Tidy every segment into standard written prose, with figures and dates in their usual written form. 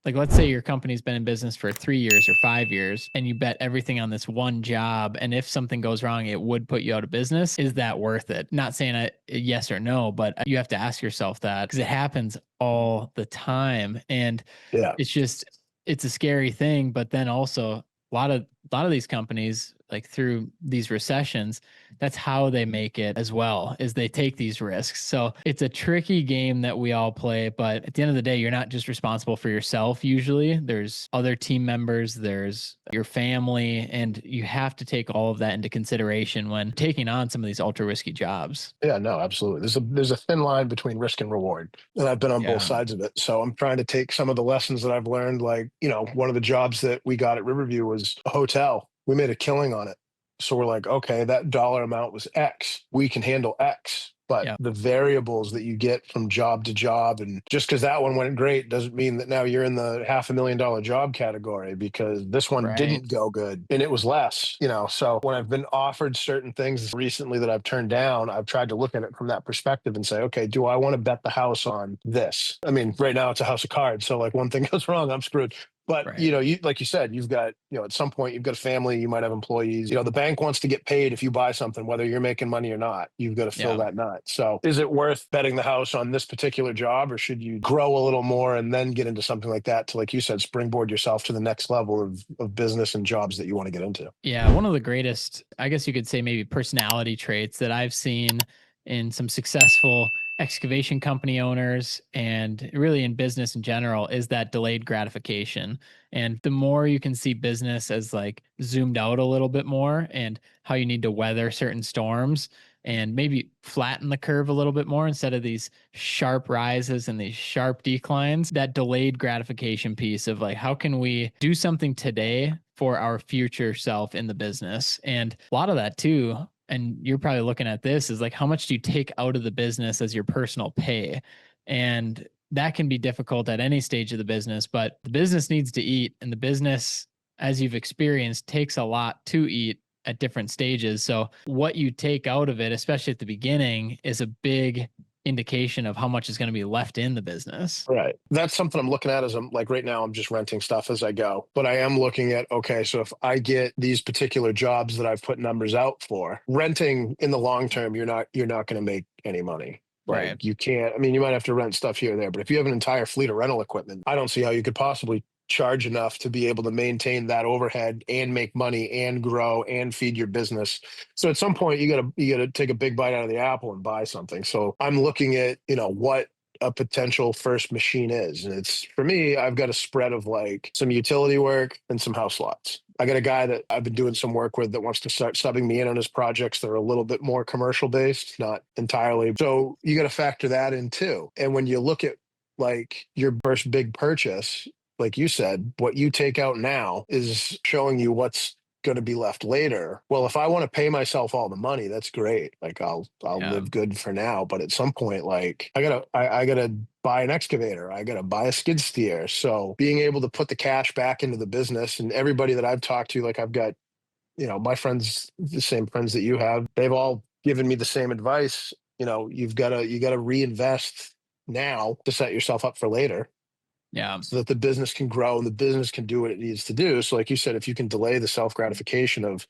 Like, let's say your company's been in business for 3 years or 5 years, and you bet everything on this one job. And if something goes wrong, it would put you out of business. Is that worth it? Not saying a yes or no, but you have to ask yourself that, because it happens all the time. And Yeah. it's a scary thing. But then also a lot of these companies, like through these recessions, that's how they make it as well, is they take these risks. So it's a tricky game that we all play, but at the end of the day, you're not just responsible for yourself. Usually there's other team members, there's your family, and you have to take all of that into consideration when taking on some of these ultra risky jobs. Yeah, no, absolutely. There's a thin line between risk and reward, and I've been on both Yeah. sides of it. So I'm trying to take some of the lessons that I've learned. Like, one of the jobs that we got at Riverview was a hotel. We made a killing on it. So we're like, okay, that dollar amount was X. We can handle X. But Yeah. the variables that you get from job to job, and just because that one went great doesn't mean that now you're in the $500,000 job category, because this one Right. didn't go good and it was less. So when I've been offered certain things recently that I've turned down, I've tried to look at it from that perspective and say, okay, do I want to bet the house on this? I mean, right now it's a house of cards. So like one thing goes wrong, I'm screwed. But Right. you, like you said, you've got, at some point you've got a family, you might have employees. The bank wants to get paid if you buy something, whether you're making money or not. You've got to fill Yeah. that nut. So is it worth betting the house on this particular job, or should you grow a little more and then get into something like that to, like you said, springboard yourself to the next level of business and jobs that you want to get into? Yeah, one of the greatest, I guess you could say, maybe personality traits that I've seen in some successful excavation company owners and really in business in general is that delayed gratification. And the more you can see business as like zoomed out a little bit more, and how you need to weather certain storms and maybe flatten the curve a little bit more instead of these sharp rises and these sharp declines, that delayed gratification piece of like, how can we do something today for our future self in the business? And a lot of that too, and you're probably looking at this, is like, how much do you take out of the business as your personal pay? And that can be difficult at any stage of the business, but the business needs to eat, and the business, as you've experienced, takes a lot to eat at different stages. So what you take out of it, especially at the beginning, is a big indication of how much is going to be left in the business. Right. That's something I'm looking at as I'm like right now I'm just renting stuff as I go. But I am looking at, okay, so if I get these particular jobs that I've put numbers out for, renting in the long term, you're not going to make any money. Right. Like you can't, I mean, you might have to rent stuff here or there, but if you have an entire fleet of rental equipment, I don't see how you could possibly charge enough to be able to maintain that overhead and make money and grow and feed your business. So at some point you gotta take a big bite out of the apple and buy something. So I'm looking at, what a potential first machine is. And it's, for me, I've got a spread of like some utility work and some house lots. I got a guy that I've been doing some work with that wants to start subbing me in on his projects that are a little bit more commercial based, not entirely. So you got to factor that in too. And when you look at like your first big purchase, like you said, what you take out now is showing you what's going to be left later. Well, if I want to pay myself all the money, that's great. Like I'll Yeah. live good for now. But at some point, like I gotta buy an excavator. I gotta buy a skid steer. So being able to put the cash back into the business, and everybody that I've talked to, like I've got, my friends, the same friends that you have, they've all given me the same advice. You gotta reinvest now to set yourself up for later, Yeah. so that the business can grow and the business can do what it needs to do. So, like you said, if you can delay the self gratification of,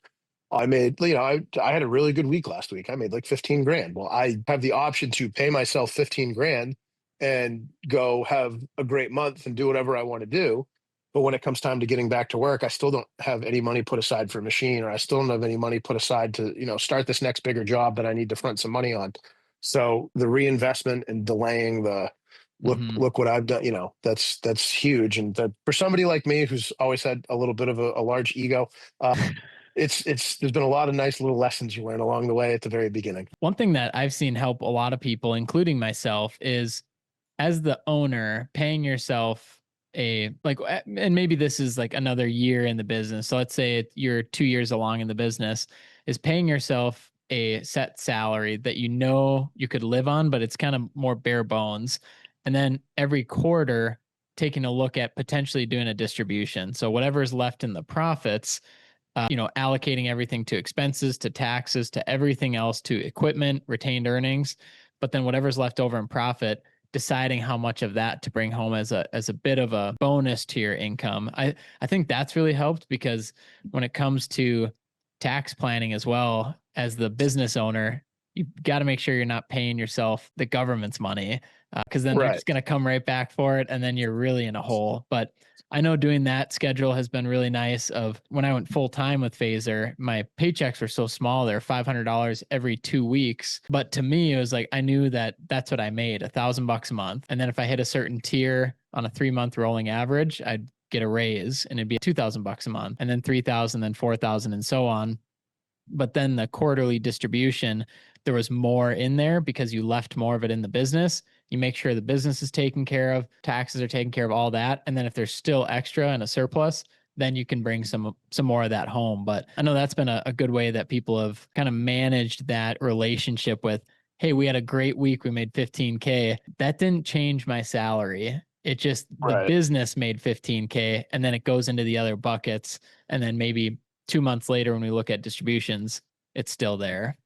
I made, I had a really good week last week. I made like 15 grand. Well, I have the option to pay myself 15 grand and go have a great month and do whatever I want to do. But when it comes time to getting back to work, I still don't have any money put aside for a machine, or I still don't have any money put aside to, start this next bigger job that I need to front some money on. So the reinvestment and delaying the, Hmm. look what I've done. That's huge. And that, for somebody like me who's always had a little bit of a large ego, it's there's been a lot of nice little lessons you learn along the way at the very beginning. One thing that I've seen help a lot of people, including myself, is as the owner, paying yourself and maybe this is like another year in the business. So let's say you're 2 years along in the business, is paying yourself a set salary that you could live on, but it's kind of more bare bones. And then every quarter, taking a look at potentially doing a distribution. So whatever is left in the profits, allocating everything to expenses, to taxes, to everything else, to equipment, retained earnings. But then whatever's left over in profit, deciding how much of that to bring home as a bit of a bonus to your income. I think that's really helped, because when it comes to tax planning as well, as the business owner, you've got to make sure you're not paying yourself the government's money, because then they're Right. just going to come right back for it, and then you're really in a hole. But I know doing that schedule has been really nice. Of when I went full time with Phaser, my paychecks were so small; they're $500 every 2 weeks. But to me, it was like I knew that that's what I made, $1,000 a month, and then if I hit a certain tier on a 3-month rolling average, I'd get a raise, and it'd be $2,000 a month, and then 3,000, then 4,000, and so on. But then the quarterly distribution, there was more in there because you left more of it in the business. You make sure the business is taken care of, taxes are taken care of, all that. And then if there's still extra and a surplus, then you can bring some more of that home. But I know that's been a good way that people have kind of managed that relationship with, hey, we had a great week, we made 15K. That didn't change my salary. It just, the Right. business made 15K, and then it goes into the other buckets. And then maybe 2 months later, when we look at distributions, it's still there.